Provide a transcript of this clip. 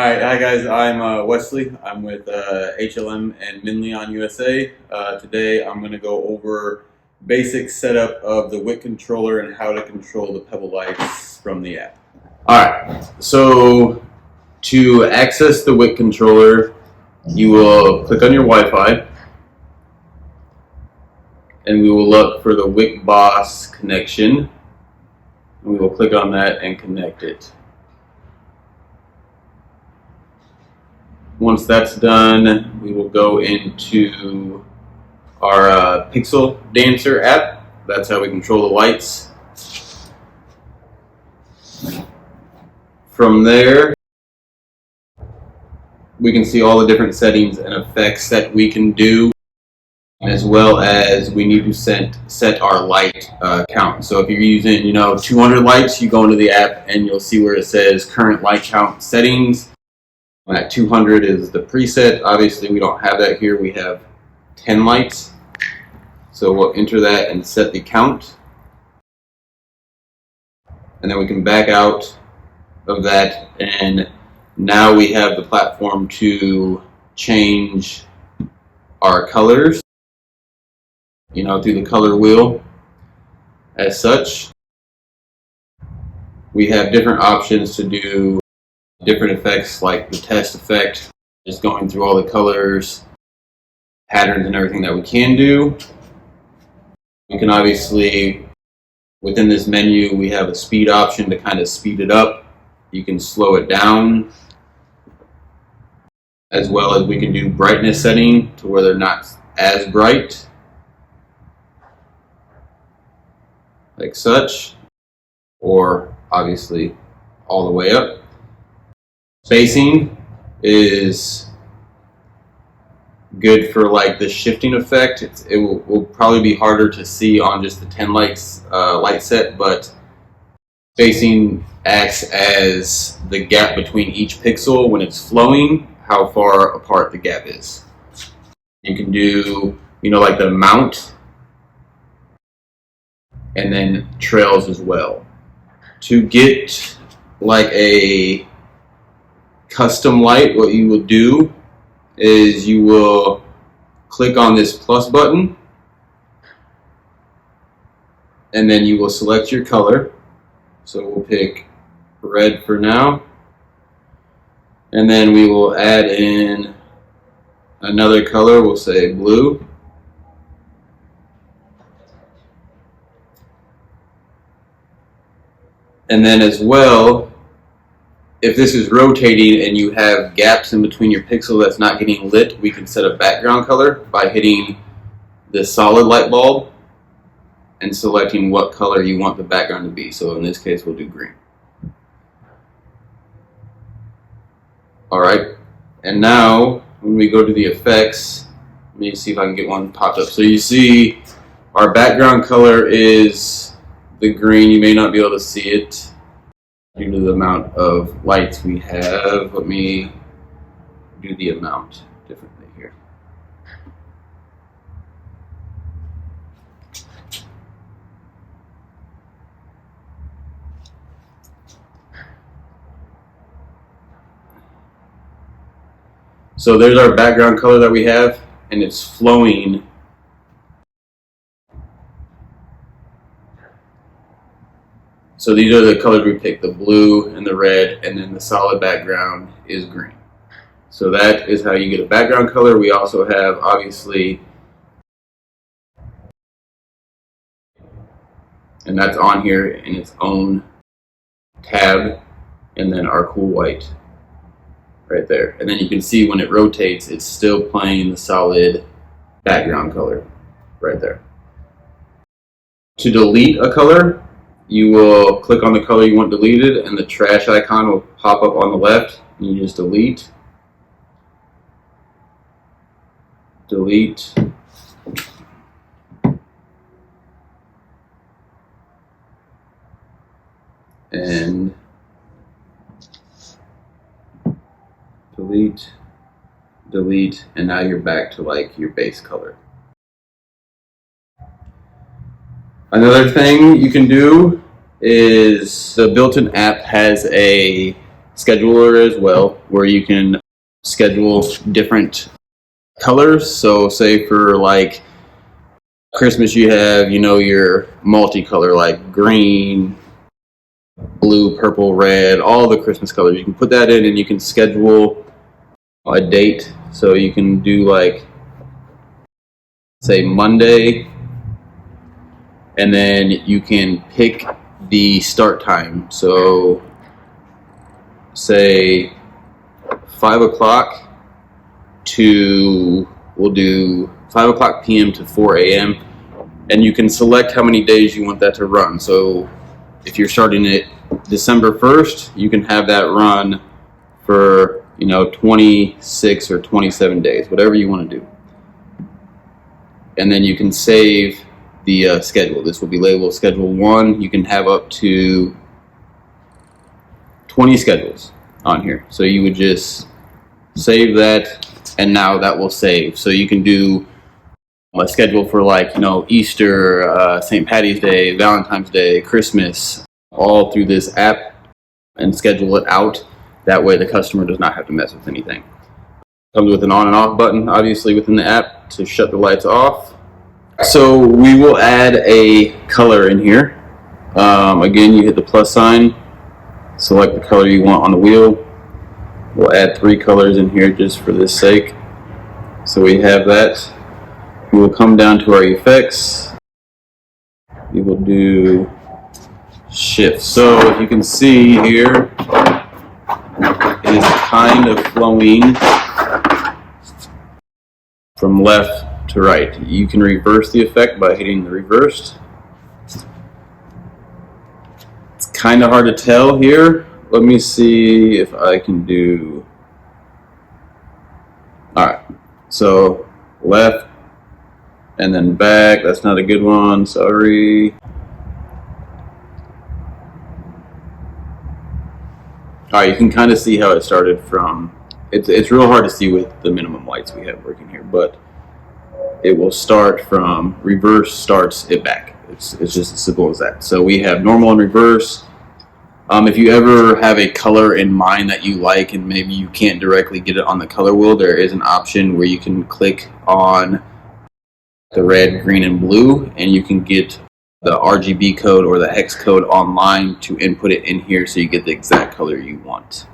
Alright, hi guys, I'm Wesley. I'm with HLM and Minleon USA. Today I'm going to go over basic setup of the WIC controller and how to control the pebble lights from the app. Alright, so to access the WIC controller, you will click on your Wi-Fi and we will look for the WIC Boss connection. We will click on that and connect it. Once that's done, we will go into our Pixel Dancer app. That's how we control the lights. From there, we can see all the different settings and effects that we can do, as well as we need to set our light count. So if you're using 200 lights, you go into the app and you'll see where it says current light count settings. At 200 is the preset. Obviously we don't have that here. We have 10 lights. So we'll enter that and set the count. And then we can back out of that, and now we have the platform to change our colors, through the color wheel. As such, we have different options to do different effects, like the test effect, just going through all the colors, patterns, and everything that we can do. We can obviously, within this menu, we have a speed option to kind of speed it up. You can slow it down, as well as we can do brightness setting to where they're not as bright, like such, or obviously all the way up. Spacing is good for like the shifting effect. It will probably be harder to see on just the 10 lights light set, but spacing acts as the gap between each pixel when it's flowing, how far apart the gap is. You can do like the amount, and then trails as well. To get like a custom light, what you will do is you will click on this plus button, and then you will select your color. So we'll pick red for now, and then we will add in another color. We'll say blue. And then as well, if this is rotating and you have gaps in between your pixel that's not getting lit, we can set a background color by hitting the solid light bulb and selecting what color you want the background to be. So in this case, we'll do green. Alright, and now when we go to the effects, let me see if I can get one popped up. So you see our background color is the green. You may not be able to see it due to the amount of lights we have. Let me do the amount differently here. So there's our background color that we have, and it's flowing. So these are the colors we picked, the blue and the red, and then the solid background is green. So that is how you get a background color. We also have, obviously, and that's on here in its own tab, and then our cool white right there. And then you can see when it rotates, it's still playing the solid background color right there. To delete a color, you will click on the color you want deleted, and the trash icon will pop up on the left, and you just delete, and delete, and now you're back to like your base color. Another thing you can do is the built-in app has a scheduler as well, where you can schedule different colors. So say for like Christmas, you have, your multicolor, like green, blue, purple, red, all the Christmas colors. You can put that in and you can schedule a date. So you can do like, say Monday, and then you can pick the start time. So say 5 o'clock we'll do 5 o'clock p.m. to 4 a.m. and you can select how many days you want that to run. So if you're starting it December 1st, you can have that run for 26 or 27 days, whatever you want to do. And then you can save the schedule. This will be labeled schedule 1. You can have up to 20 schedules on here. So you would just save that, and now that will save. So you can do a schedule for like, Easter, St. Patty's Day, Valentine's Day, Christmas, all through this app and schedule it out. That way the customer does not have to mess with anything. Comes with an on and off button, obviously, within the app to shut the lights off. So we will add a color in here. Again, you hit the plus sign, select the color you want on the wheel. We'll add 3 colors in here just for this sake. So we have that. We will come down to our effects. We will do shift. So if you can see here, it is kind of flowing from left to right. You can reverse the effect by hitting the reversed. It's kind of hard to tell here. Let me see if I can do. Alright, so left and then back. That's not a good one, sorry. Alright, you can kind of see how it started from. It's real hard to see with the minimum lights we have working here, but it will start from reverse, starts it back. It's just as simple as that. So we have normal and reverse. If you ever have a color in mind that you like and maybe you can't directly get it on the color wheel, there is an option where you can click on the red, green, and blue, and you can get the RGB code or the hex code online to input it in here so you get the exact color you want.